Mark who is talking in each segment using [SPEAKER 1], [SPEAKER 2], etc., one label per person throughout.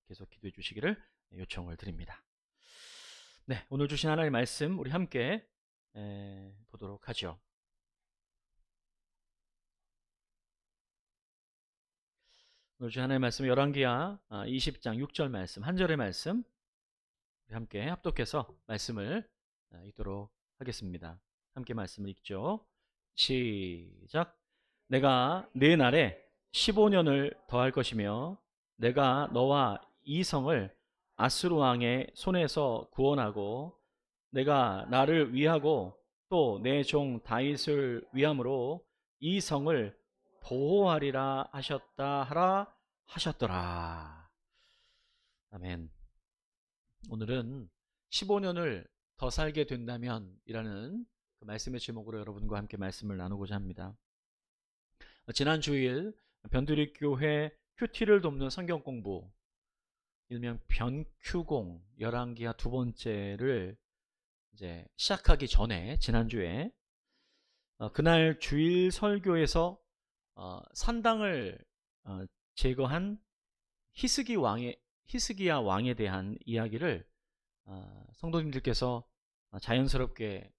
[SPEAKER 1] 계속 기도해 주시기를 요청을 드립니다. 네, 오늘 주신 하나님의 말씀 우리 함께 보도록 하죠. 오늘 주신 하나님의 말씀 열왕기하 20장 6절 말씀, 한 절의 말씀 우리 함께 합독해서 말씀을 읽도록 하겠습니다. 함께 말씀을 읽죠. 시작. 내가 네 날에 15년을 더할 것이며 내가 너와 이 성을 아수르 왕의 손에서 구원하고 내가 나를 위하고 또 내 종 다윗을 위함으로 이 성을 보호하리라 하셨다 하라 하셨더라. 아멘. 오늘은 15년을 더 살게 된다면 이라는 그 말씀의 제목으로 여러분과 함께 말씀을 나누고자 합니다. 지난 주일 변두리교회 큐티를 돕는 성경 공부, 일명 변큐공 열왕기하 두 번째를 이제 시작하기 전에 지난주에 그날 주일 설교에서 산당을 제거한 히스기야 왕에 대한 이야기를 성도님들께서 자연스럽게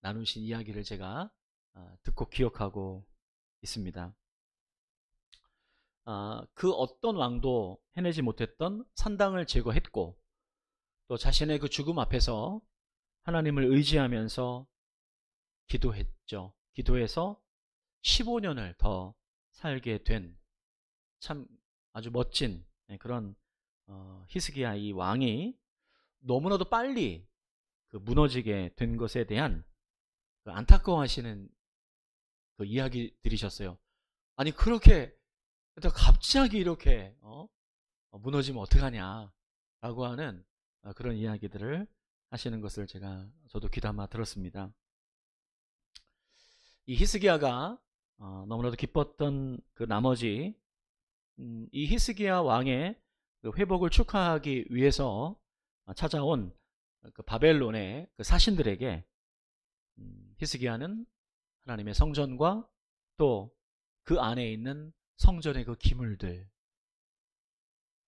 [SPEAKER 1] 나누신 이야기를 제가 듣고 기억하고 있습니다. 그 어떤 왕도 해내지 못했던 산당을 제거했고 또 자신의 그 죽음 앞에서 하나님을 의지하면서 기도했죠. 기도해서 15년을 더 살게 된 참 아주 멋진 그런 히스기야 이 왕이 너무나도 빨리 무너지게 된 것에 대한 안타까워하시는 그 이야기 들으셨어요. 아니 그렇게 갑자기 이렇게 무너지면 어떡하냐 라고 하는 그런 이야기들을 하시는 것을 저도 귀담아 들었습니다. 이 히스기야가 너무나도 기뻤던 그 나머지 이 히스기야 왕의 회복을 축하하기 위해서 찾아온 그 바벨론의 그 사신들에게 히스기야는 하나님의 성전과 또 그 안에 있는 성전의 그 기물들,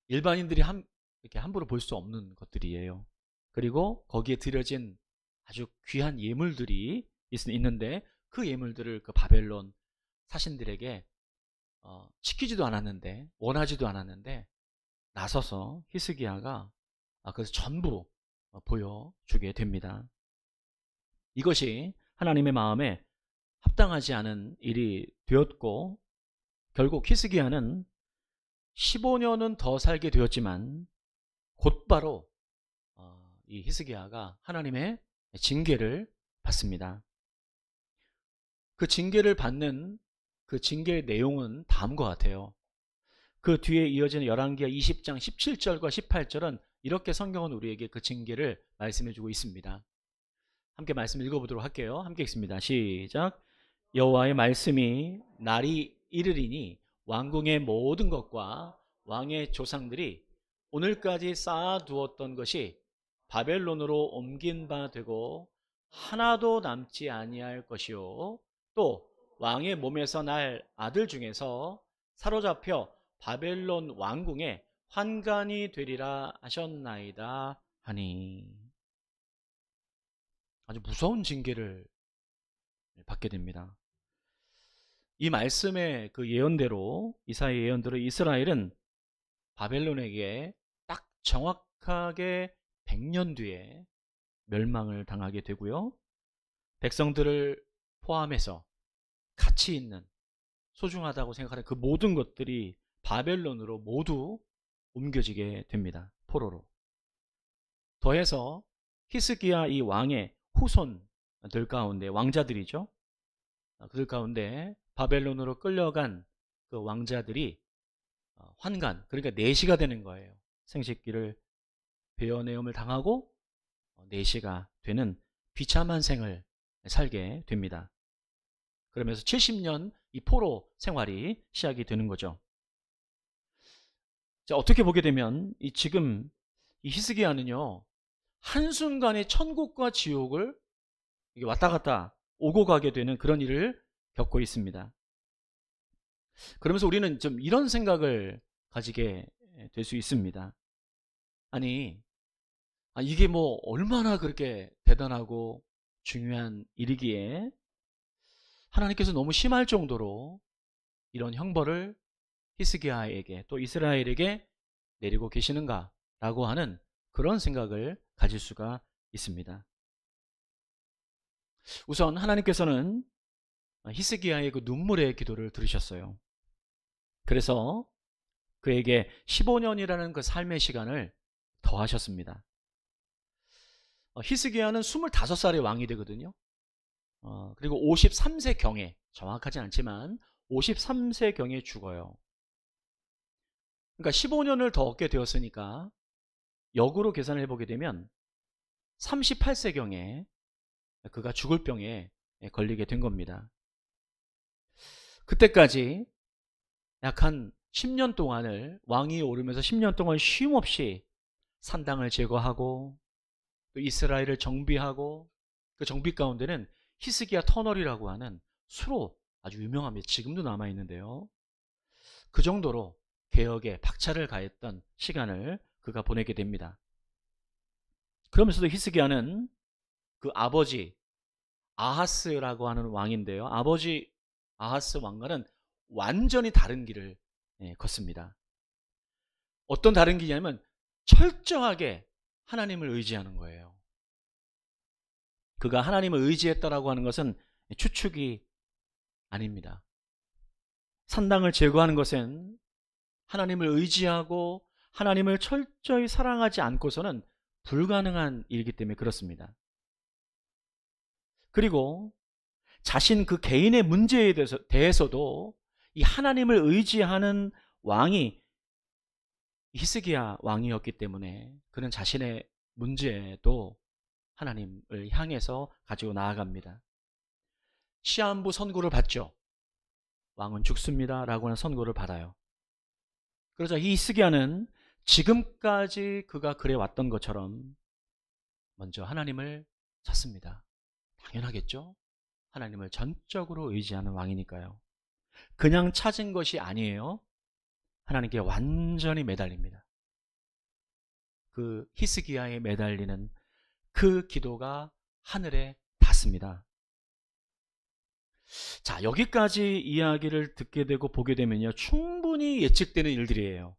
[SPEAKER 1] 일반인들이 이렇게 함부로 볼 수 없는 것들이에요. 그리고 거기에 드려진 아주 귀한 예물들이 있는데 그 예물들을 그 바벨론 사신들에게 시키지도 않았는데, 원하지도 않았는데 나서서 히스기야가 그래서 전부 보여주게 됩니다. 이것이 하나님의 마음에 합당하지 않은 일이 되었고 결국 히스기야는 15년은 더 살게 되었지만 곧바로 이 히스기야가 하나님의 징계를 받습니다. 그 징계를 받는 그 징계의 내용은 다음과 같아요. 그 뒤에 이어지는 열왕기하 20장 17절과 18절은 이렇게 성경은 우리에게 그 징계를 말씀해주고 있습니다. 함께 말씀 읽어보도록 할게요. 함께 읽습니다. 시작. 여호와의 말씀이 날이 이르리니 왕궁의 모든 것과 왕의 조상들이 오늘까지 쌓아두었던 것이 바벨론으로 옮긴 바 되고 하나도 남지 아니할 것이요 또 왕의 몸에서 날 아들 중에서 사로잡혀 바벨론 왕궁에 환관이 되리라 하셨나이다 하니. 아주 무서운 징계를 받게 됩니다. 이 말씀의 그 예언대로, 이사야의 예언대로 이스라엘은 바벨론에게 딱 정확하게 100년 뒤에 멸망을 당하게 되고요. 백성들을 포함해서 가치 있는, 소중하다고 생각하는 그 모든 것들이 바벨론으로 모두 옮겨지게 됩니다. 포로로. 더해서 히스기야 이 왕의 후손들 가운데, 왕자들이죠. 그들 가운데 바벨론으로 끌려간 그 왕자들이 환관, 그러니까 내시가 되는 거예요. 생식기를 베어내음을 당하고 내시가 되는 비참한 생을 살게 됩니다. 그러면서 70년 이 포로 생활이 시작이 되는 거죠. 자, 어떻게 보게 되면 지금 이 히스기야는요, 한순간에 천국과 지옥을 왔다 갔다 오고 가게 되는 그런 일을 겪고 있습니다. 그러면서 우리는 좀 이런 생각을 가지게 될 수 있습니다. 아니, 이게 뭐 얼마나 그렇게 대단하고 중요한 일이기에 하나님께서 너무 심할 정도로 이런 형벌을 히스기야에게 또 이스라엘에게 내리고 계시는가라고 하는 그런 생각을 가질 수가 있습니다. 우선 하나님께서는 히스기야의 그 눈물의 기도를 들으셨어요. 그래서 그에게 15년이라는 그 삶의 시간을 더하셨습니다. 히스기야는 25살의 왕이 되거든요. 그리고 53세경에, 정확하진 않지만 53세경에 죽어요. 그러니까 15년을 더 얻게 되었으니까 역으로 계산을 해보게 되면 38세경에 그가 죽을 병에 걸리게 된 겁니다. 그때까지 약 한 10년 동안을 왕이 오르면서 10년 동안 쉼없이 산당을 제거하고 또 이스라엘을 정비하고 그 정비 가운데는 히스기야 터널이라고 하는 수로 아주 유명합니다. 지금도 남아있는데요. 그 정도로 개혁에 박차를 가했던 시간을 그가 보내게 됩니다. 그러면서도 히스기야는 그 아버지 아하스라고 하는 왕인데요. 아버지 아하스 왕과는 완전히 다른 길을 걷습니다. 어떤 다른 길이냐면 철저하게 하나님을 의지하는 거예요. 그가 하나님을 의지했다라고 하는 것은 추측이 아닙니다. 산당을 제거하는 것은 하나님을 의지하고 하나님을 철저히 사랑하지 않고서는 불가능한 일이기 때문에 그렇습니다. 그리고 자신 그 개인의 문제에 대해서도 이 하나님을 의지하는 왕이 히스기야 왕이었기 때문에 그는 자신의 문제도 하나님을 향해서 가지고 나아갑니다. 시한부 선고를 받죠. 왕은 죽습니다 라고 하는 선고를 받아요. 그러자 히스기야는 지금까지 그가 그래왔던 것처럼 먼저 하나님을 찾습니다. 당연하겠죠. 하나님을 전적으로 의지하는 왕이니까요. 그냥 찾은 것이 아니에요. 하나님께 완전히 매달립니다. 그 히스기야에 매달리는 그 기도가 하늘에 닿습니다. 자, 여기까지 이야기를 듣게 되고 보게 되면요, 충분히 예측되는 일들이에요.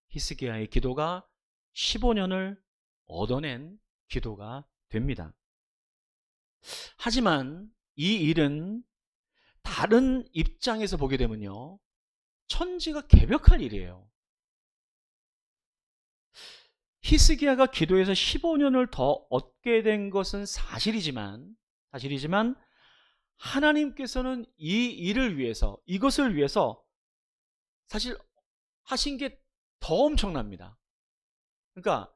[SPEAKER 1] 히스기야의 기도가 15년을 얻어낸 기도가 됩니다. 하지만 이 일은 다른 입장에서 보게 되면요, 천지가 개벽할 일이에요. 히스기야가 기도해서 15년을 더 얻게 된 것은 사실이지만 하나님께서는 이 일을 위해서, 이것을 위해서 사실 하신 게 더 엄청납니다. 그러니까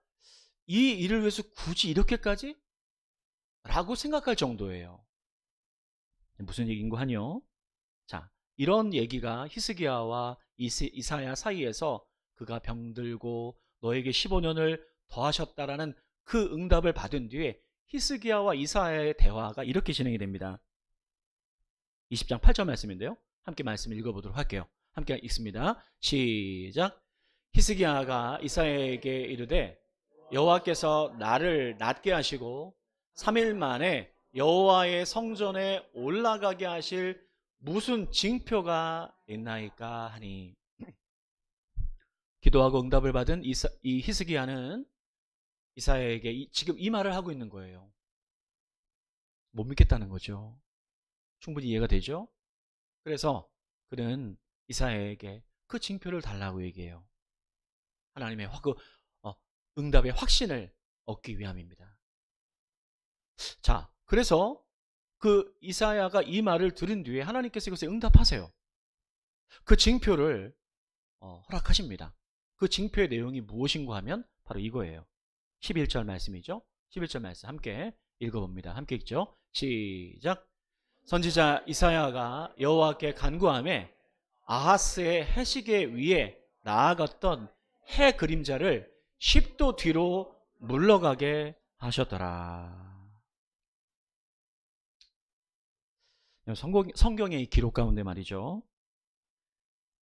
[SPEAKER 1] 이 일을 위해서 굳이 이렇게까지? 라고 생각할 정도예요. 무슨 얘기인고 하뇨? 자, 이런 얘기가 히스기야와 이사야 사이에서 그가 병들고 너에게 15년을 더하셨다라는 그 응답을 받은 뒤에 히스기야와 이사야의 대화가 이렇게 진행이 됩니다. 20장 8절 말씀인데요. 함께 말씀 읽어보도록 할게요. 함께 읽습니다. 시작. 히스기야가 이사야에게 이르되 여호와께서 나를 낫게 하시고 3일 만에 여호와의 성전에 올라가게 하실 무슨 징표가 있나이까 하니. 기도하고 응답을 받은 이 히스기야는 이사야에게 지금 이 말을 하고 있는 거예요. 못 믿겠다는 거죠. 충분히 이해가 되죠? 그래서 그는 이사야에게 그 징표를 달라고 얘기해요. 하나님의 응답의 확신을 얻기 위함입니다. 자, 그래서 그 이사야가 이 말을 들은 뒤에 하나님께서 이것에 응답하세요. 그 징표를 허락하십니다. 그 징표의 내용이 무엇인가 하면 바로 이거예요. 11절 말씀이죠. 11절 말씀 함께 읽어봅니다. 함께 읽죠. 시작. 선지자 이사야가 여호와께 간구하며 아하스의 해시계 위에 나아갔던 해 그림자를 10도 뒤로 물러가게 하셨더라. 성경의 이 기록 가운데 말이죠,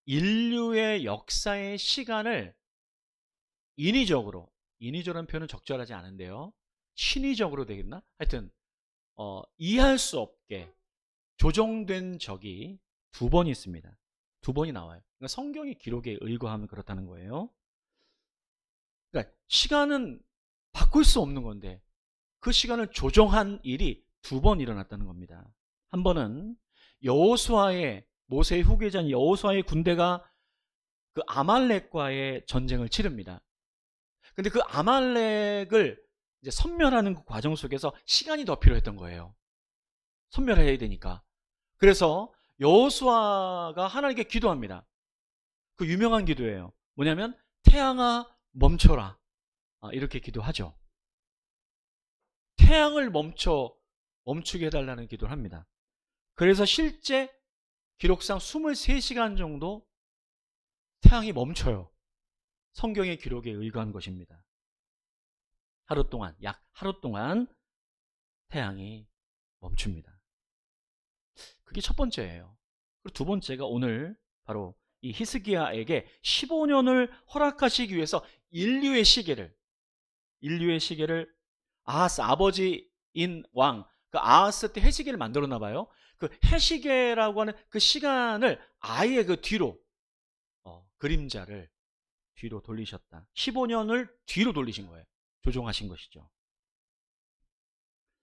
[SPEAKER 1] 인류의 역사의 시간을 인위적으로라는 표현은 적절하지 않은데요. 신의적으로 되겠나? 하여튼 이해할 수 없게 조정된 적이 2번 있습니다. 2번이 나와요. 그러니까 성경의 기록에 의거하면 그렇다는 거예요. 그러니까 시간은 바꿀 수 없는 건데 그 시간을 조정한 일이 2번 일어났다는 겁니다. 한 번은 모세의 후계자인 여호수아의 군대가 그 아말렉과의 전쟁을 치릅니다. 근데 그 아말렉을 이제 섬멸하는 그 과정 속에서 시간이 더 필요했던 거예요. 섬멸해야 되니까. 그래서 여호수아가 하나님께 기도합니다. 그 유명한 기도예요. 뭐냐면 태양아 멈춰라. 이렇게 기도하죠. 태양을 멈추게 해달라는 기도를 합니다. 그래서 실제 기록상 23시간 정도 태양이 멈춰요. 성경의 기록에 의거한 것입니다. 약 하루 동안 태양이 멈춥니다. 그게 첫 번째예요. 그리고 두 번째가 오늘 바로 이 히스기야에게 15년을 허락하시기 위해서 인류의 시계를 아하스 아버지인 왕, 그 아하스 때 해시계를 만들었나 봐요. 그 해시계라고 하는 그 시간을 아예 그 뒤로 그림자를 뒤로 돌리셨다. 15년을 뒤로 돌리신 거예요. 조종하신 것이죠.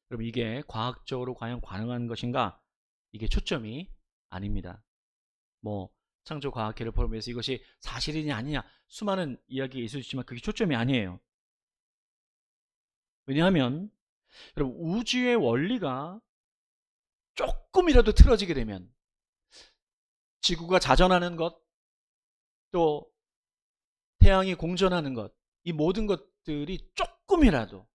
[SPEAKER 1] 그럼 이게 과학적으로 과연 가능한 것인가? 이게 초점이 아닙니다. 창조과학회를 포함해서 이것이 사실이냐 아니냐 수많은 이야기가 있을 수 있지만 그게 초점이 아니에요. 왜냐하면 여러분 우주의 원리가 조금이라도 틀어지게 되면 지구가 자전하는 것, 또 태양이 공전하는 것, 이 모든 것들이 조금이라도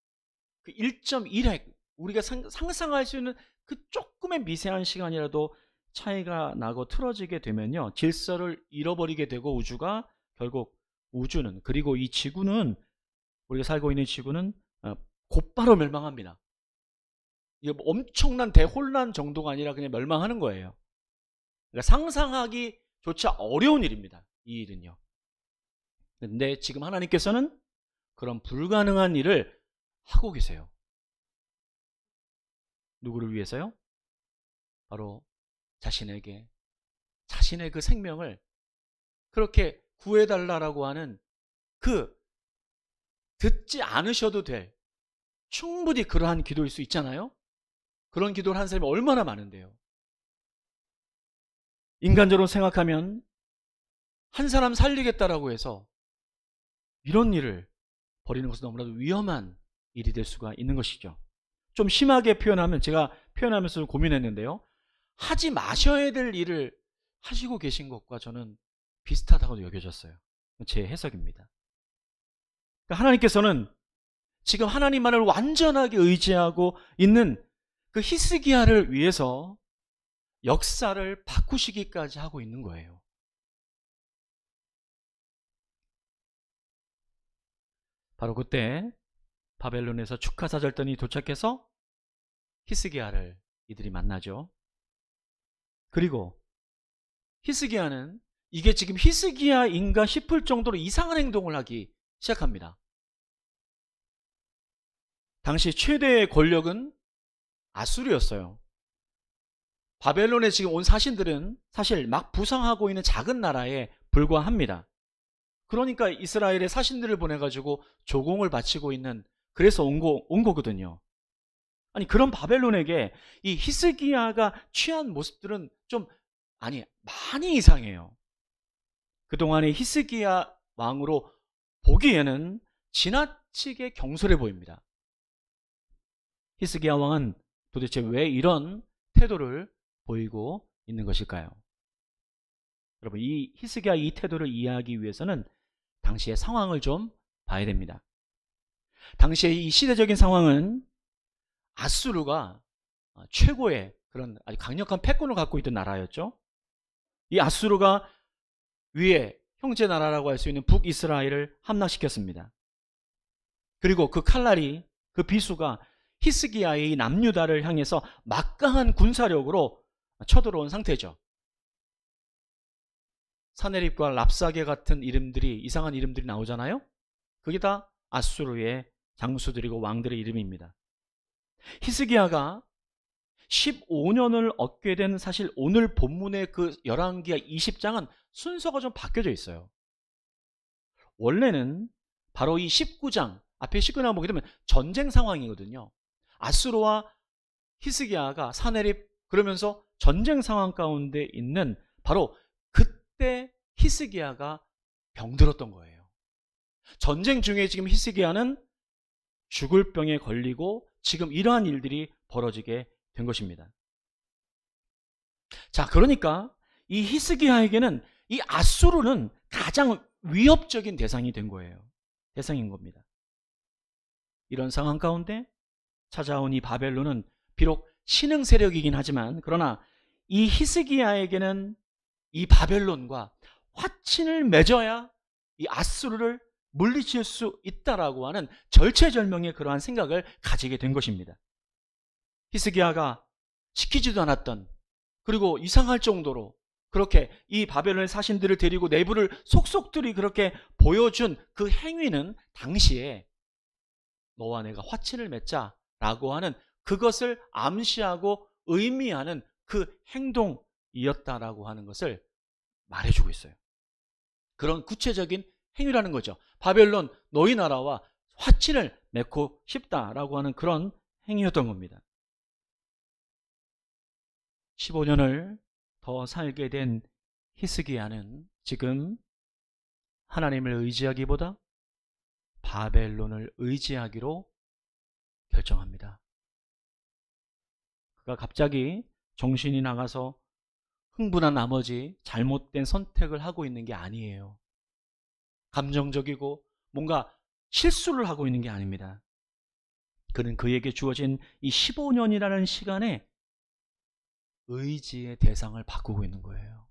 [SPEAKER 1] 그 1.1핵 우리가 상상할 수 있는 그 조금의 미세한 시간이라도 차이가 나고 틀어지게 되면요, 질서를 잃어버리게 되고 결국 우주는, 그리고 이 지구는, 우리가 살고 있는 지구는 곧바로 멸망합니다. 이게 엄청난 대혼란 정도가 아니라 그냥 멸망하는 거예요. 그러니까 상상하기조차 어려운 일입니다. 이 일은요. 근데 지금 하나님께서는 그런 불가능한 일을 하고 계세요. 누구를 위해서요? 바로 자신의 그 생명을 그렇게 구해달라고 하는 그 듣지 않으셔도 될 충분히 그러한 기도일 수 있잖아요. 그런 기도를 한 사람이 얼마나 많은데요. 인간적으로 생각하면 한 사람 살리겠다라고 해서 이런 일을 벌이는 것은 너무나도 위험한 일이 될 수가 있는 것이죠. 좀 심하게 표현하면, 제가 표현하면서 고민했는데요, 하지 마셔야 될 일을 하시고 계신 것과 저는 비슷하다고 여겨졌어요. 제 해석입니다. 그러니까 하나님께서는 지금 하나님만을 완전하게 의지하고 있는 그 히스기야를 위해서 역사를 바꾸시기까지 하고 있는 거예요. 바로 그때 바벨론에서 축하사절단이 도착해서 히스기야를 이들이 만나죠. 그리고 히스기야는 이게 지금 히스기야인가 싶을 정도로 이상한 행동을 하기 시작합니다. 당시 최대의 권력은 아수르였어요. 바벨론에 지금 온 사신들은 사실 막 부상하고 있는 작은 나라에 불과합니다. 그러니까 이스라엘의 사신들을 보내가지고 조공을 바치고 있는, 그래서 온 거거든요. 아니, 그런 바벨론에게 이 히스기야가 취한 모습들은 많이 이상해요. 그동안의 히스기야 왕으로 보기에는 지나치게 경솔해 보입니다. 히스기야 왕은 도대체 왜 이런 태도를 보이고 있는 것일까요? 여러분, 이 히스기야 이 태도를 이해하기 위해서는 당시의 상황을 좀 봐야 됩니다. 당시의 이 시대적인 상황은 아수르가 최고의 그런 아주 강력한 패권을 갖고 있던 나라였죠. 이 아수르가 위에 형제 나라라고 할 수 있는 북이스라엘을 함락시켰습니다. 그리고 그 칼날이, 그 비수가 히스기야의 남유다를 향해서 막강한 군사력으로 쳐들어온 상태죠. 사네립과 랍사게 같은 이름들이, 이상한 이름들이 나오잖아요. 그게 다 아수르의 장수들이고 왕들의 이름입니다. 히스기야가 15년을 얻게 된, 사실 오늘 본문의 그 열왕기하 20장은 순서가 좀 바뀌어져 있어요. 원래는 바로 이 19장, 앞에 19장 보게 되면 전쟁 상황이거든요. 아수르와 히스기야가 사네립, 그러면서 전쟁 상황 가운데 있는 바로 그때 히스기야가 병들었던 거예요. 전쟁 중에 지금 히스기야는 죽을 병에 걸리고 지금 이러한 일들이 벌어지게 된 것입니다. 자, 그러니까 이 히스기야에게는 이 아수르는 가장 위협적인 대상이 된 거예요. 대상인 겁니다. 이런 상황 가운데 찾아온 이 바벨론은 비록 신흥 세력이긴 하지만, 그러나 이 히스기야에게는 이 바벨론과 화친을 맺어야 이 아수르를 물리칠 수 있다라고 하는 절체절명의 그러한 생각을 가지게 된 것입니다. 히스기야가 시키지도 않았던, 그리고 이상할 정도로 그렇게 이 바벨론의 사신들을 데리고 내부를 속속들이 그렇게 보여준 그 행위는 당시에 너와 내가 화친을 맺자라고 하는 그것을 암시하고 의미하는 그 행동이었다라고 하는 것을 말해주고 있어요. 그런 구체적인 행위라는 거죠. 바벨론, 너희 나라와 화친을 맺고 싶다라고 하는 그런 행위였던 겁니다. 15년을 더 살게 된 히스기야는 지금 하나님을 의지하기보다 바벨론을 의지하기로 결정합니다. 그가 갑자기 정신이 나가서 흥분한 나머지 잘못된 선택을 하고 있는 게 아니에요. 감정적이고 뭔가 실수를 하고 있는 게 아닙니다. 그는 그에게 주어진 이 15년이라는 시간에 의지의 대상을 바꾸고 있는 거예요.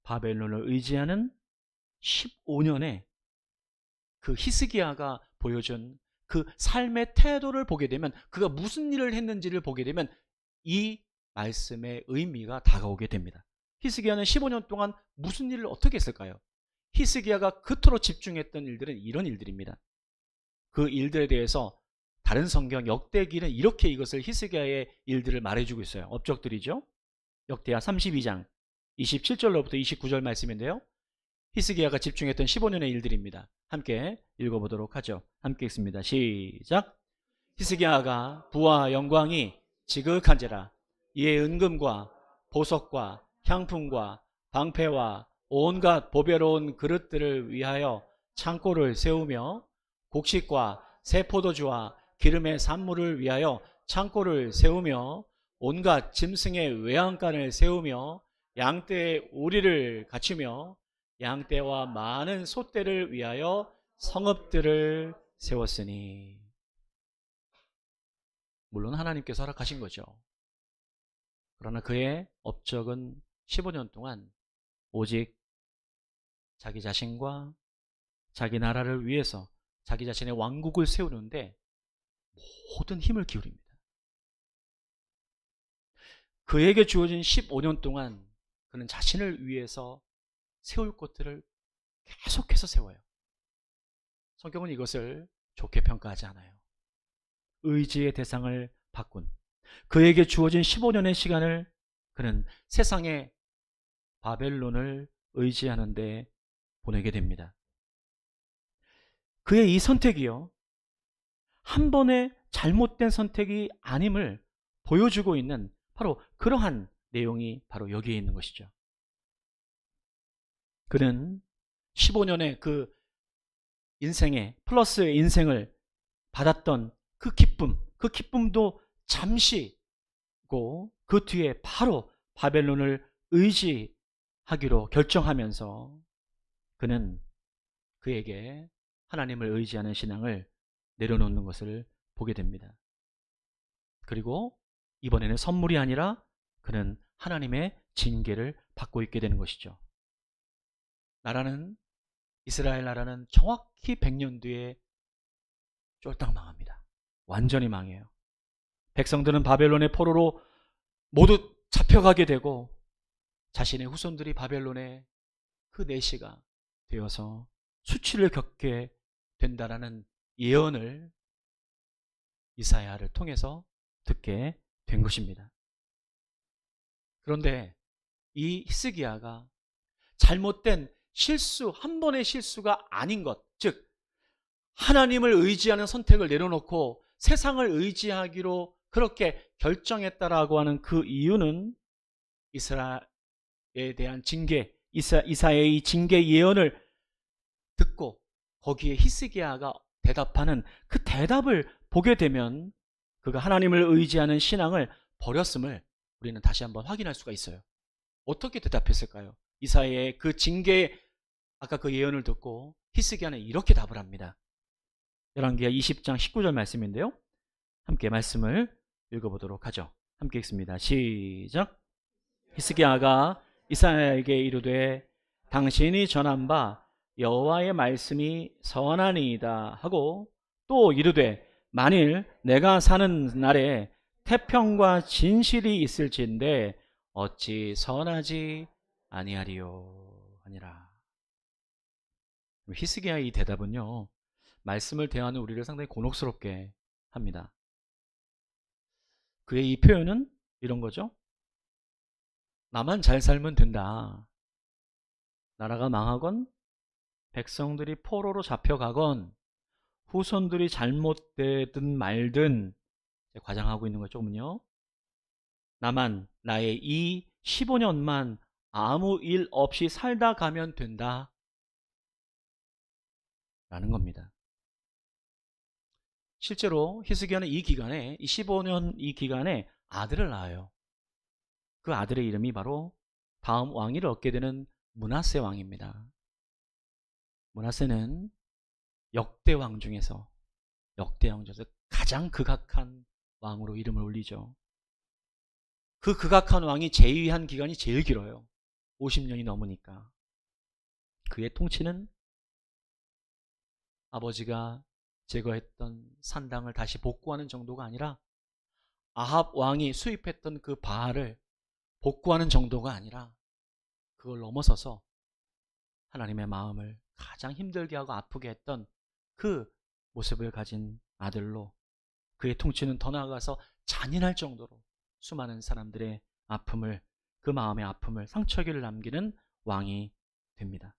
[SPEAKER 1] 바벨론을 의지하는 15년에 그 히스기야가 보여준 그 삶의 태도를 보게 되면, 그가 무슨 일을 했는지를 보게 되면 이 말씀의 의미가 다가오게 됩니다. 히스기야는 15년 동안 무슨 일을 어떻게 했을까요? 히스기야가 그토록 집중했던 일들은 이런 일들입니다. 그 일들에 대해서 다른 성경 역대기는 이렇게 이것을 히스기야의 일들을 말해주고 있어요. 업적들이죠. 역대하 32장 27절로부터 29절 말씀인데요. 히스기야가 집중했던 15년의 일들입니다. 함께 읽어보도록 하죠. 함께 읽습니다. 시작. 히스기야가 부와 영광이 지극한지라 이에 은금과 보석과 향품과 방패와 온갖 보배로운 그릇들을 위하여 창고를 세우며 곡식과 새 포도주와 기름의 산물을 위하여 창고를 세우며 온갖 짐승의 외양간을 세우며 양떼의 우리를 갖추며 양떼와 많은 소떼를 위하여 성읍들을 세웠으니. 물론 하나님께서 허락하신 거죠. 그러나 그의 업적은 15년 동안 오직 자기 자신과 자기 나라를 위해서 자기 자신의 왕국을 세우는데 모든 힘을 기울입니다. 그에게 주어진 15년 동안 그는 자신을 위해서 세울 것들을 계속해서 세워요. 성경은 이것을 좋게 평가하지 않아요. 의지의 대상을 바꾼 그에게 주어진 15년의 시간을 그는 세상의 바벨론을 의지하는 데 보내게 됩니다. 그의 이 선택이요, 한 번의 잘못된 선택이 아님을 보여주고 있는 바로 그러한 내용이 바로 여기에 있는 것이죠. 그는 15년의 그 인생의 플러스의 인생을 받았던 그 기쁨도 잠시고 그 뒤에 바로 바벨론을 의지하기로 결정하면서 그는 그에게 하나님을 의지하는 신앙을 내려놓는 것을 보게 됩니다. 그리고 이번에는 선물이 아니라 그는 하나님의 징계를 받고 있게 되는 것이죠. 이스라엘 나라는 정확히 100년 뒤에 쫄딱 망합니다. 완전히 망해요. 백성들은 바벨론의 포로로 모두 잡혀가게 되고 자신의 후손들이 바벨론의 그 내시가 되어서 수치를 겪게 된다라는 예언을 이사야를 통해서 듣게 된 것입니다. 그런데 이 히스기야가 잘못된 실수, 한 번의 실수가 아닌 것, 즉 하나님을 의지하는 선택을 내려놓고 세상을 의지하기로 그렇게 결정했다라고 하는 그 이유는 이스라엘에 대한 징계, 이사야의 징계 예언을 듣고 거기에 히스기야가 대답하는 그 대답을 보게 되면 그가 하나님을 의지하는 신앙을 버렸음을 우리는 다시 한번 확인할 수가 있어요. 어떻게 대답했을까요? 이사야의 그 징계, 아까 그 예언을 듣고 히스기야는 이렇게 답을 합니다. 열왕기하 20장 19절 말씀인데요. 함께 말씀을 읽어보도록 하죠. 함께 읽습니다. 시작. 히스기야가 이사야에게 이르되 당신이 전한 바 여호와의 말씀이 선하니이다 하고 또 이르되 만일 내가 사는 날에 태평과 진실이 있을진데 어찌 선하지 아니하리요 하니라. 히스기야의 이 대답은요, 말씀을 대하는 우리를 상당히 곤혹스럽게 합니다. 그의 이 표현은 이런 거죠. 나만 잘 살면 된다. 나라가 망하건 백성들이 포로로 잡혀가건 후손들이 잘못되든 말든, 과장하고 있는 거 조금요. 나만 나의 이 15년만 아무 일 없이 살다 가면 된다 라는 겁니다. 실제로 히스기야는 이 기간에, 이 15년 이 기간에 아들을 낳아요. 그 아들의 이름이 바로 다음 왕위를 얻게 되는 므낫세 왕입니다. 므낫세는 역대 왕 중에서 가장 극악한 왕으로 이름을 올리죠. 그 극악한 왕이 재위한 기간이 제일 길어요. 50년이 넘으니까. 그의 통치는 아버지가 제거했던 산당을 다시 복구하는 정도가 아니라 아합 왕이 수입했던 그 바알을 복구하는 정도가 아니라 그걸 넘어서서 하나님의 마음을 가장 힘들게 하고 아프게 했던 그 모습을 가진 아들로, 그의 통치는 더 나아가서 잔인할 정도로 수많은 사람들의 아픔을, 그 마음의 아픔을, 상처기를 남기는 왕이 됩니다.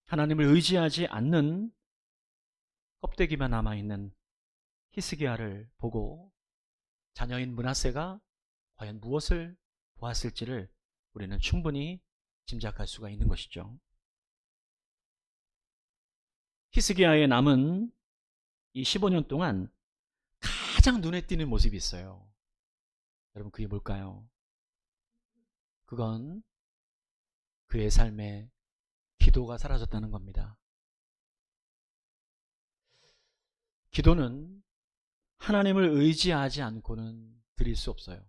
[SPEAKER 1] 하나님을 의지하지 않는 껍데기만 남아있는 히스기야를 보고 자녀인 므낫세가 과연 무엇을 보았을지를 우리는 충분히 짐작할 수가 있는 것이죠. 히스기야의 남은 이 15년 동안 가장 눈에 띄는 모습이 있어요. 여러분, 그게 뭘까요? 그건 그의 삶에 기도가 사라졌다는 겁니다. 기도는 하나님을 의지하지 않고는 드릴 수 없어요.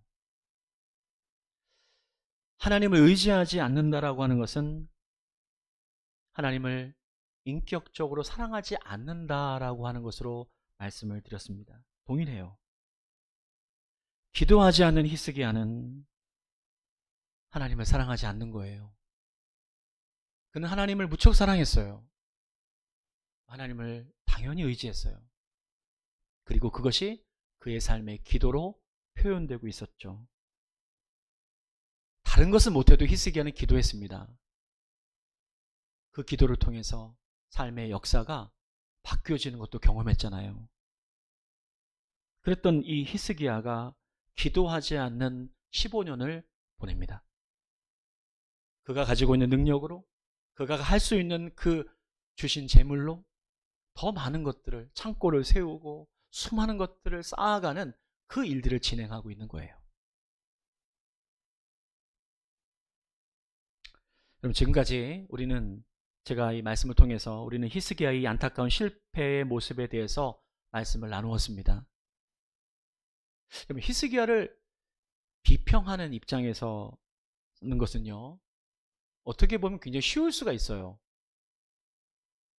[SPEAKER 1] 하나님을 의지하지 않는다라고 하는 것은 하나님을 인격적으로 사랑하지 않는다라고 하는 것으로 말씀을 드렸습니다. 동일해요. 기도하지 않는 히스기야는 하나님을 사랑하지 않는 거예요. 그는 하나님을 무척 사랑했어요. 하나님을 당연히 의지했어요. 그리고 그것이 그의 삶의 기도로 표현되고 있었죠. 다른 것은 못해도 히스기야는 기도했습니다. 그 기도를 통해서 삶의 역사가 바뀌어지는 것도 경험했잖아요. 그랬던 이 히스기야가 기도하지 않는 15년을 보냅니다. 그가 가지고 있는 능력으로, 그가 할 수 있는 그 주신 재물로 더 많은 것들을, 창고를 세우고 수많은 것들을 쌓아가는 그 일들을 진행하고 있는 거예요. 여러분, 지금까지 제가 이 말씀을 통해서 우리는 히스기야의 안타까운 실패의 모습에 대해서 말씀을 나누었습니다. 여러분, 히스기야를 비평하는 입장에서 있는 것은요, 어떻게 보면 굉장히 쉬울 수가 있어요.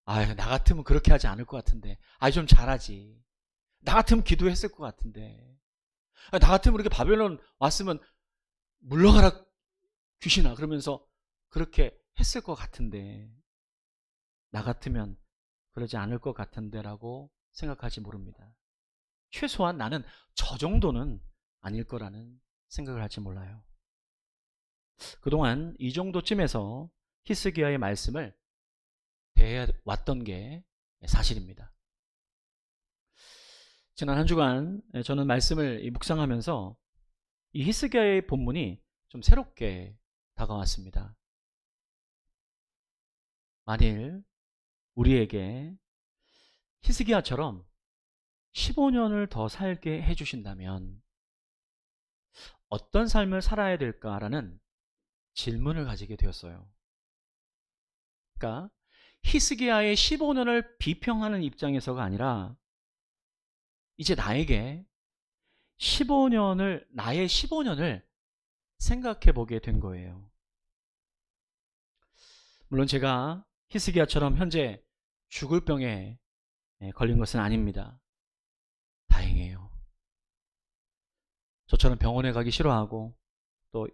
[SPEAKER 1] 나 같으면 그렇게 하지 않을 것 같은데, 좀 잘하지. 나 같으면 기도했을 것 같은데, 나 같으면 이렇게 바벨론 왔으면 물러가라 귀신아 그러면서 그렇게 했을 것 같은데 나 같으면 그러지 않을 것 같은데라고 생각할지 모릅니다. 최소한 나는 저 정도는 아닐 거라는 생각을 할지 몰라요. 그동안 이 정도쯤에서 히스기야의 말씀을 대해왔던 게 사실입니다. 지난 한 주간 저는 말씀을 묵상하면서 이 히스기야의 본문이 좀 새롭게 다가왔습니다. 만일 우리에게 히스기야처럼 15년을 더 살게 해주신다면 어떤 삶을 살아야 될까라는 질문을 가지게 되었어요. 그러니까 히스기야의 15년을 비평하는 입장에서가 아니라 이제 나의 15년을 생각해 보게 된 거예요. 물론 제가 히스기야처럼 현재 죽을 병에 걸린 것은 아닙니다. 다행이에요. 저처럼 병원에 가기 싫어하고 또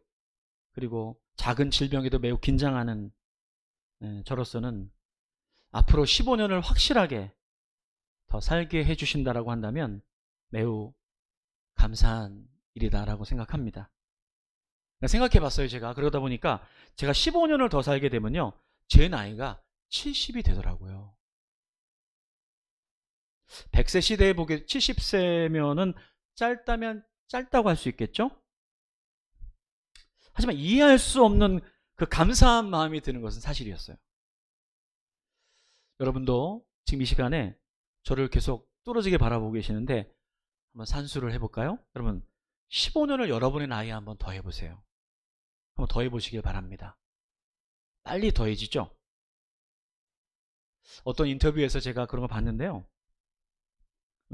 [SPEAKER 1] 그리고 작은 질병에도 매우 긴장하는 저로서는 앞으로 15년을 확실하게 더 살게 해주신다라고 한다면 매우 감사한 일이다라고 생각합니다. 생각해 봤어요, 제가. 그러다 보니까 제가 15년을 더 살게 되면요, 제 나이가 70이 되더라고요. 100세 시대에 보게 70세면은 짧다면 짧다고 할 수 있겠죠? 하지만 이해할 수 없는 그 감사한 마음이 드는 것은 사실이었어요. 여러분도 지금 이 시간에 저를 계속 뚫어지게 바라보고 계시는데 한번 산수를 해볼까요? 여러분 15년을 여러분의 나이에 한번 더 해보세요. 한번 더 해보시길 바랍니다. 빨리 더해지죠? 어떤 인터뷰에서 제가 그런 걸 봤는데요.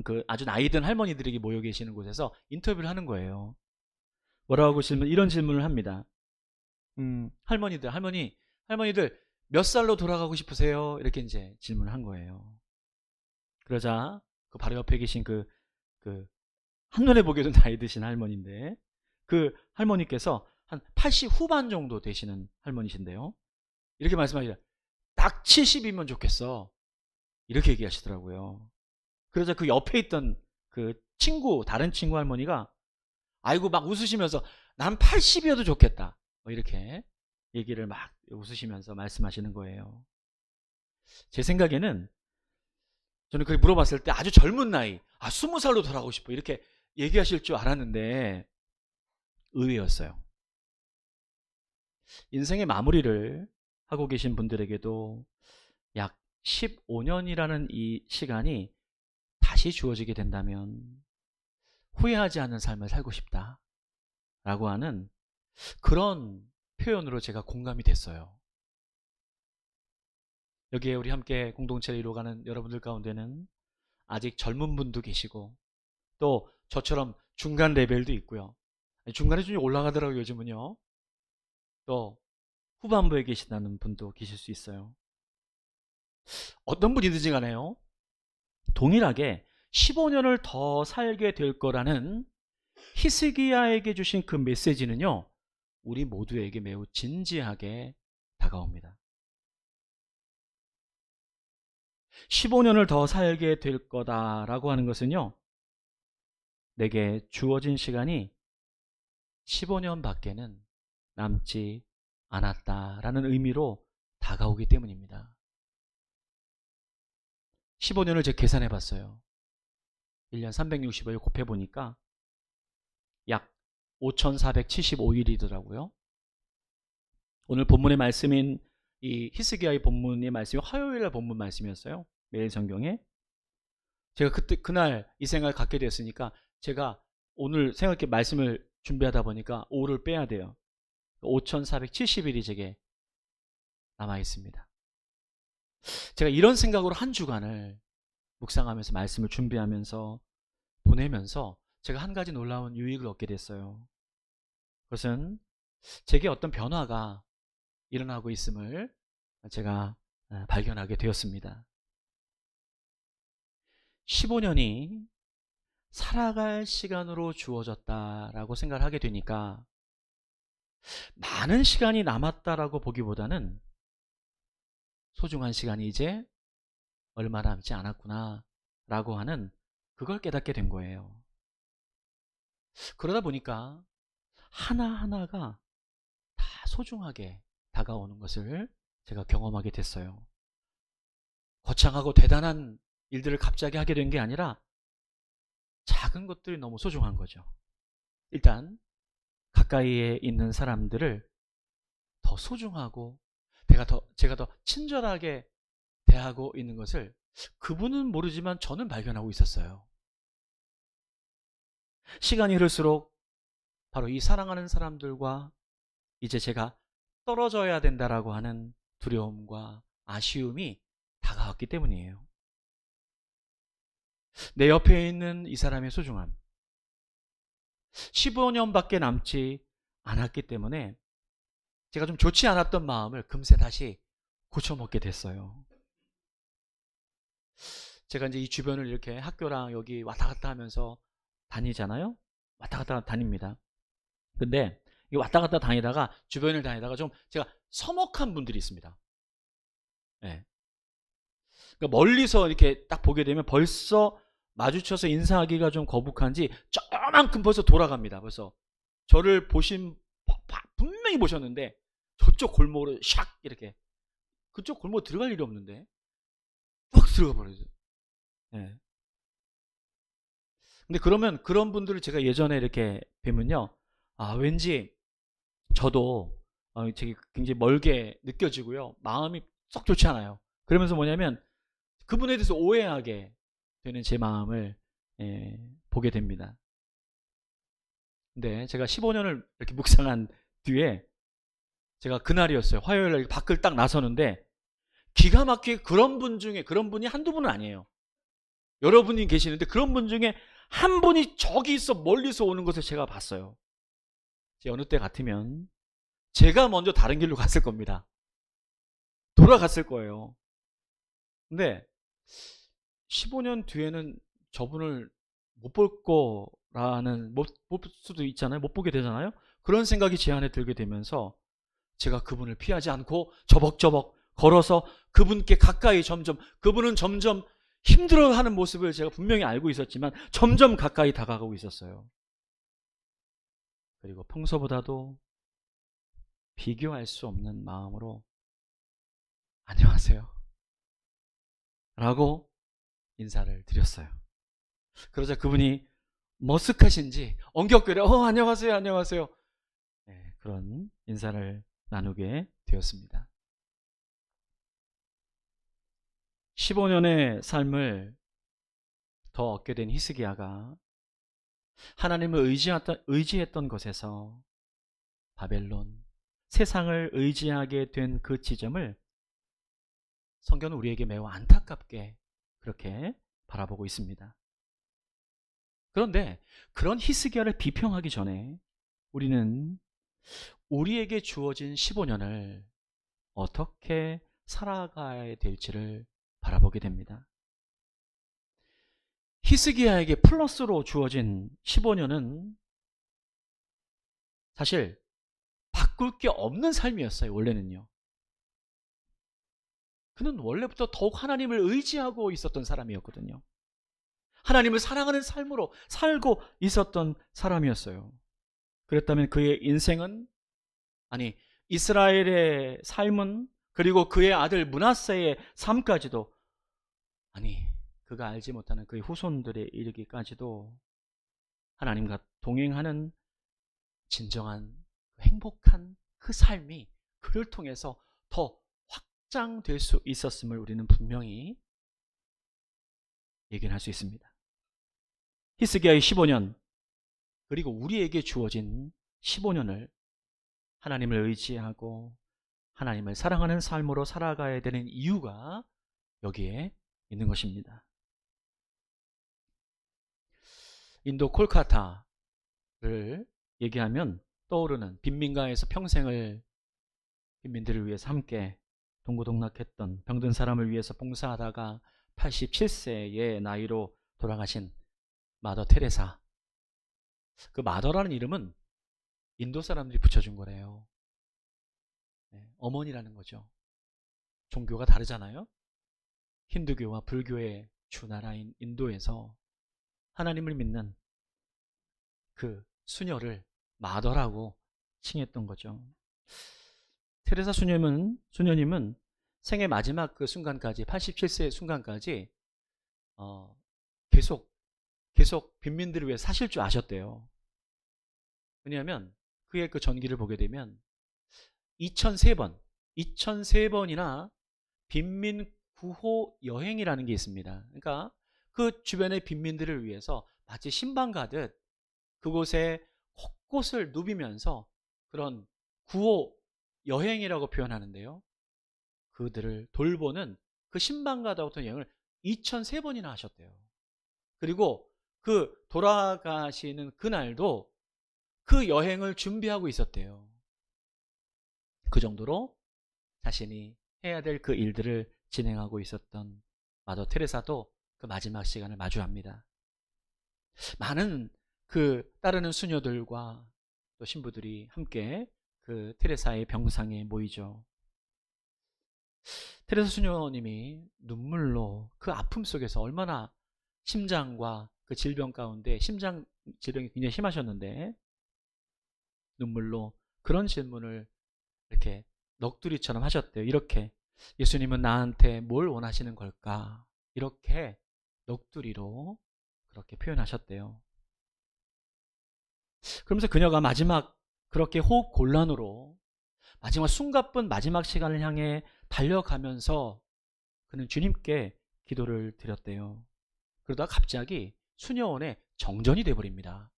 [SPEAKER 1] 그 아주 나이 든 할머니들이 모여 계시는 곳에서 인터뷰를 하는 거예요. 뭐라고 이런 질문을 합니다. 할머니들 몇 살로 돌아가고 싶으세요? 이렇게 이제 질문을 한 거예요. 그러자 그 바로 옆에 계신 그 한눈에 보기에도 나이 드신 할머니인데 그 할머니께서 한 80 후반 정도 되시는 할머니신데요. 이렇게 말씀하시죠. 딱 70이면 좋겠어. 이렇게 얘기하시더라고요. 그러자 그 옆에 있던 그 다른 친구 할머니가 아이고 막 웃으시면서 난 80이어도 좋겠다. 이렇게 얘기를 막 웃으시면서 말씀하시는 거예요. 제 생각에는 저는 그렇게 물어봤을 때 아주 젊은 나이, 20살로 돌아가고 싶어. 이렇게 얘기하실 줄 알았는데 의외였어요. 인생의 마무리를 하고 계신 분들에게도 약 15년이라는 이 시간이 다시 주어지게 된다면 후회하지 않는 삶을 살고 싶다 라고 하는 그런 표현으로 제가 공감이 됐어요. 여기에 우리 함께 공동체를 이루어가는 여러분들 가운데는 아직 젊은 분도 계시고 또 저처럼 중간 레벨도 있고요. 중간에 좀 올라가더라고요, 요즘은요. 또 후반부에 계시다는 분도 계실 수 있어요. 어떤 분이든지 간에요. 동일하게 15년을 더 살게 될 거라는 히스기야에게 주신 그 메시지는요. 우리 모두에게 매우 진지하게 다가옵니다. 15년을 더 살게 될 거다라고 하는 것은요. 내게 주어진 시간이 15년 밖에는 남지 않았다라는 의미로 다가오기 때문입니다. 15년을 제가 계산해 봤어요. 1년 365일 곱해보니까 약 5475일이더라고요. 오늘 본문의 말씀인 이 히스기야의 본문의 말씀이 화요일날 본문 말씀이었어요. 매일 성경에. 제가 그날 이 생각을 갖게 되었으니까 제가 오늘 생각해 말씀을 준비하다 보니까 5를 빼야 돼요. 5470일이 제게 남아 있습니다. 제가 이런 생각으로 한 주간을 묵상하면서 말씀을 준비하면서 보내면서 제가 한 가지 놀라운 유익을 얻게 됐어요. 그것은 제게 어떤 변화가 일어나고 있음을 제가 발견하게 되었습니다. 15년이 살아갈 시간으로 주어졌다라고 생각을 하게 되니까 많은 시간이 남았다라고 보기보다는 소중한 시간이 이제 얼마 남지 않았구나 라고 하는 그걸 깨닫게 된 거예요. 그러다 보니까 하나하나가 다 소중하게 다가오는 것을 제가 경험하게 됐어요. 거창하고 대단한 일들을 갑자기 하게 된 게 아니라 작은 것들이 너무 소중한 거죠. 일단 가까이에 있는 사람들을 더 소중하고 제가 더 친절하게 대하고 있는 것을 그분은 모르지만 저는 발견하고 있었어요. 시간이 흐를수록 바로 이 사랑하는 사람들과 이제 제가 떨어져야 된다라고 하는 두려움과 아쉬움이 다가왔기 때문이에요. 내 옆에 있는 이 사람의 소중함, 15년밖에 남지 않았기 때문에 제가 좀 좋지 않았던 마음을 금세 다시 고쳐먹게 됐어요. 제가 이제 이 주변을 이렇게 학교랑 여기 왔다 갔다 하면서 다니잖아요. 왔다 갔다 다닙니다. 근데 이 왔다 갔다 다니다가 주변을 다니다가 좀 제가 서먹한 분들이 있습니다. 네. 그러니까 멀리서 이렇게 딱 보게 되면 벌써 마주쳐서 인사하기가 좀 거북한지 저만큼 벌써 돌아갑니다. 벌써 저를 분명히 보셨는데 저쪽 골목으로 샥 이렇게 그쪽 골목 들어갈 일이 없는데 막 들어가 버려요. 네. 근데 그러면 그런 분들을 제가 예전에 이렇게 뵈면요, 아 왠지 저도 되게 굉장히 멀게 느껴지고요, 마음이 썩 좋지 않아요. 그러면서 뭐냐면 그분에 대해서 오해하게 되는 제 마음을 보게 됩니다. 근데 제가 15년을 이렇게 묵상한 뒤에 제가 그날이었어요. 화요일날 밖을 딱 나서는데 기가 막히게 그런 분 중에 그런 분이 한두 분은 아니에요. 여러분이 계시는데 그런 분 중에 한 분이 저기 있어 멀리서 오는 것을 제가 봤어요. 어느 때 같으면 제가 먼저 다른 길로 갔을 겁니다. 돌아갔을 거예요. 근데 15년 뒤에는 저분을 못 볼 거라는, 못 볼 수도 있잖아요. 못 보게 되잖아요. 그런 생각이 제 안에 들게 되면서 제가 그분을 피하지 않고 저벅저벅 걸어서 그분께 가까이 그분은 점점 힘들어하는 모습을 제가 분명히 알고 있었지만 점점 가까이 다가가고 있었어요. 그리고 평소보다도 비교할 수 없는 마음으로 안녕하세요 라고 인사를 드렸어요. 그러자 그분이 머쓱하신지 엉겹결에 안녕하세요 안녕하세요, 네, 그런 인사를 나누게 되었습니다. 15년의 삶을 더 얻게 된 히스기야가 하나님을 의지했던 것에서 바벨론, 세상을 의지하게 된 그 지점을 성경은 우리에게 매우 안타깝게 그렇게 바라보고 있습니다. 그런데 그런 히스기야를 비평하기 전에 우리는 우리에게 주어진 15년을 어떻게 살아가야 될지를 바라보게 됩니다. 히스기야에게 플러스로 주어진 15년은 사실 바꿀 게 없는 삶이었어요. 원래는요. 그는 원래부터 더욱 하나님을 의지하고 있었던 사람이었거든요. 하나님을 사랑하는 삶으로 살고 있었던 사람이었어요. 그랬다면 그의 인생은, 아니 이스라엘의 삶은, 그리고 그의 아들 므낫세의 삶까지도, 아니 그가 알지 못하는 그의 후손들에 이르기까지도 하나님과 동행하는 진정한 행복한 그 삶이 그를 통해서 더 확장될 수 있었음을 우리는 분명히 얘기할 수 있습니다. 히스기야의 15년, 그리고 우리에게 주어진 15년을 하나님을 의지하고 하나님을 사랑하는 삶으로 살아가야 되는 이유가 여기에 있는 것입니다. 인도 콜카타를 얘기하면 떠오르는, 빈민가에서 평생을 빈민들을 위해서 함께 동고동락했던, 병든 사람을 위해서 봉사하다가 87세의 나이로 돌아가신 마더 테레사. 그 마더라는 이름은 인도 사람들이 붙여준 거래요. 네, 어머니라는 거죠. 종교가 다르잖아요. 힌두교와 불교의 주나라인 인도에서 하나님을 믿는 그 수녀를 마더라고 칭했던 거죠. 테레사 수녀님은 생애 마지막 그 순간까지 87세의 순간까지 계속 빈민들을 위해 사실 줄 아셨대요. 왜냐하면 그의 그 전기를 보게 되면 2003번이나 빈민 구호 여행이라는 게 있습니다. 그러니까 그 주변의 빈민들을 위해서 마치 신방 가듯 그곳에 곳곳을 누비면서 그런 구호 여행이라고 표현하는데요. 그들을 돌보는 그 신방가다 같은 여행을 2003번이나 하셨대요. 그리고 그 돌아가시는 그날도 그 여행을 준비하고 있었대요. 그 정도로 자신이 해야 될 그 일들을 진행하고 있었던 마더 테레사도 그 마지막 시간을 마주합니다. 많은 그 따르는 수녀들과 또 신부들이 함께 그 테레사의 병상에 모이죠. 테레사 수녀님이 눈물로 그 아픔 속에서 얼마나 심장과 그 질병 가운데 심장 질병이 굉장히 심하셨는데 눈물로 그런 질문을 이렇게 넋두리처럼 하셨대요. 이렇게 예수님은 나한테 뭘 원하시는 걸까? 이렇게 넋두리로 그렇게 표현하셨대요. 그러면서 그녀가 마지막 그렇게 호흡 곤란으로 마지막 숨가쁜 마지막 시간을 향해 달려가면서 그는 주님께 기도를 드렸대요. 그러다가 갑자기 수녀원에 정전이 돼버립니다.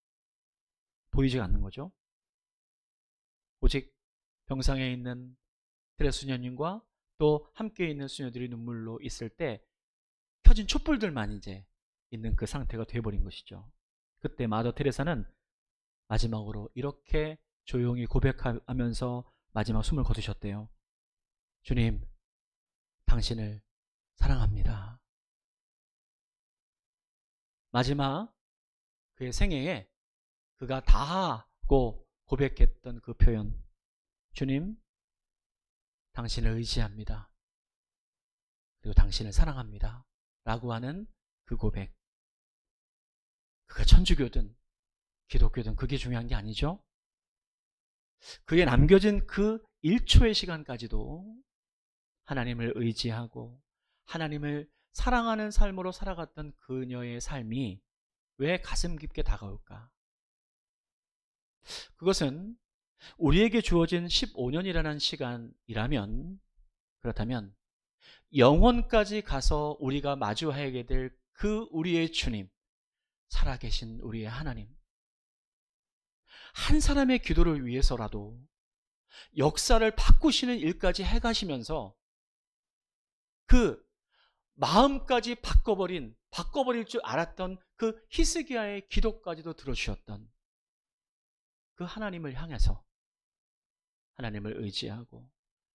[SPEAKER 1] 보이지가 않는 거죠. 오직 병상에 있는 테레사 수녀님과 또 함께 있는 수녀들이 눈물로 있을 때 켜진 촛불들만 이제 있는 그 상태가 돼버린 것이죠. 그때 마더 테레사는 마지막으로 이렇게 조용히 고백하면서 마지막 숨을 거두셨대요. 주님, 당신을 사랑합니다. 마지막 그의 생애에 그가 다 하고 고백했던 그 표현, 주님, 당신을 의지합니다. 그리고 당신을 사랑합니다. 라고 하는 그 고백. 그가 천주교든 기독교든 그게 중요한 게 아니죠. 그에 남겨진 그 1초의 시간까지도 하나님을 의지하고 하나님을 사랑하는 삶으로 살아갔던 그녀의 삶이 왜 가슴 깊게 다가올까? 그것은 우리에게 주어진 15년이라는 시간이라면, 그렇다면 영원까지 가서 우리가 마주하게 될 그 우리의 주님, 살아계신 우리의 하나님, 한 사람의 기도를 위해서라도 역사를 바꾸시는 일까지 해가시면서 그 마음까지 바꿔버릴 줄 알았던 그 히스기야의 기도까지도 들어주셨던 그 하나님을 향해서 하나님을 의지하고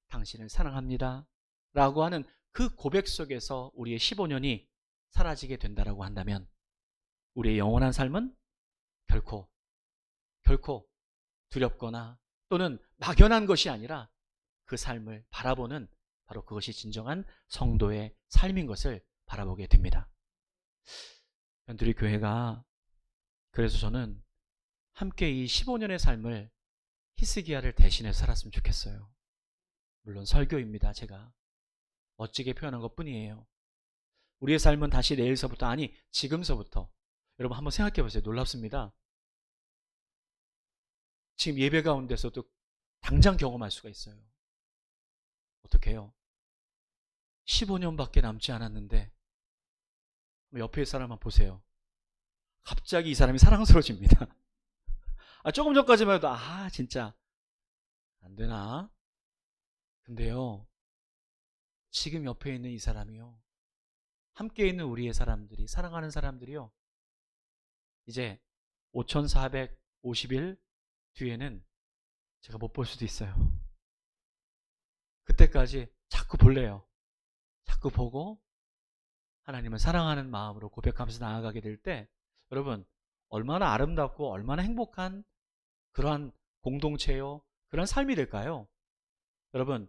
[SPEAKER 1] 당신을 사랑합니다 라고 하는 그 고백 속에서 우리의 15년이 사라지게 된다라고 한다면 우리의 영원한 삶은 결코 두렵거나 또는 막연한 것이 아니라 그 삶을 바라보는 바로 그것이 진정한 성도의 삶인 것을 바라보게 됩니다. 변두리 교회가 그래서 저는 함께 이 15년의 삶을 히스기야를 대신해서 살았으면 좋겠어요. 물론 설교입니다. 제가 멋지게 표현한 것뿐이에요. 우리의 삶은 다시 내일서부터, 아니 지금서부터, 여러분 한번 생각해 보세요. 놀랍습니다. 지금 예배 가운데서도 당장 경험할 수가 있어요. 어떻게 해요? 15년밖에 남지 않았는데 옆에 사람만 보세요. 갑자기 이 사람이 사랑스러워집니다. 조금 전까지만 해도 진짜 안 되나? 근데요, 지금 옆에 있는 이 사람이요, 함께 있는 우리의 사람들이, 사랑하는 사람들이요, 이제 5450일 뒤에는 제가 못 볼 수도 있어요. 그때까지 자꾸 볼래요. 자꾸 보고 하나님을 사랑하는 마음으로 고백하면서 나아가게 될 때 여러분 얼마나 아름답고 얼마나 행복한 그러한 공동체요, 그런 삶이 될까요? 여러분,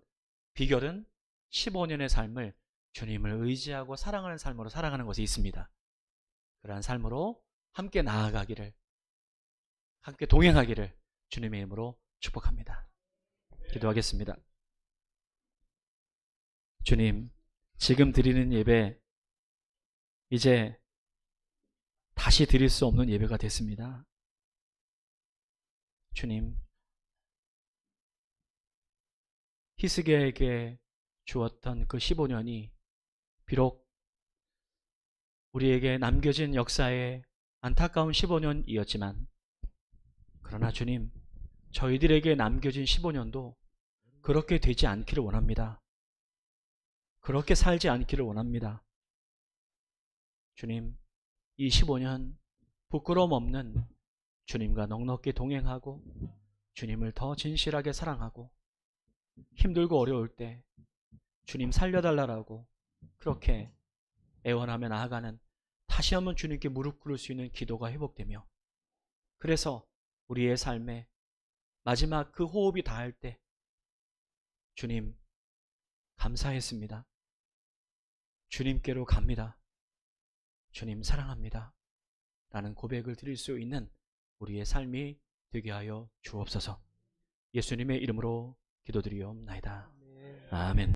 [SPEAKER 1] 비결은 15년의 삶을 주님을 의지하고 사랑하는 삶으로 살아가는 것에 있습니다. 그러한 삶으로 함께 나아가기를, 함께 동행하기를 주님의 이름으로 축복합니다. 기도하겠습니다. 주님, 지금 드리는 예배, 이제 다시 드릴 수 없는 예배가 됐습니다. 주님, 히스기야에게 주었던 그 15년이 비록 우리에게 남겨진 역사의 안타까운 15년이었지만, 그러나 주님, 저희들에게 남겨진 15년도 그렇게 되지 않기를 원합니다. 그렇게 살지 않기를 원합니다. 주님, 이 15년 부끄러움 없는 주님과 넉넉히 동행하고 주님을 더 진실하게 사랑하고 힘들고 어려울 때 주님 살려달라고 그렇게 애원하며 나아가는, 다시 한번 주님께 무릎 꿇을 수 있는 기도가 회복되며, 그래서 우리의 삶에 마지막 그 호흡이 닿을 때 주님 감사했습니다. 주님께로 갑니다. 주님 사랑합니다. 라는 고백을 드릴 수 있는 우리의 삶이 되게 하여 주옵소서. 예수님의 이름으로 기도드리옵나이다. 아멘.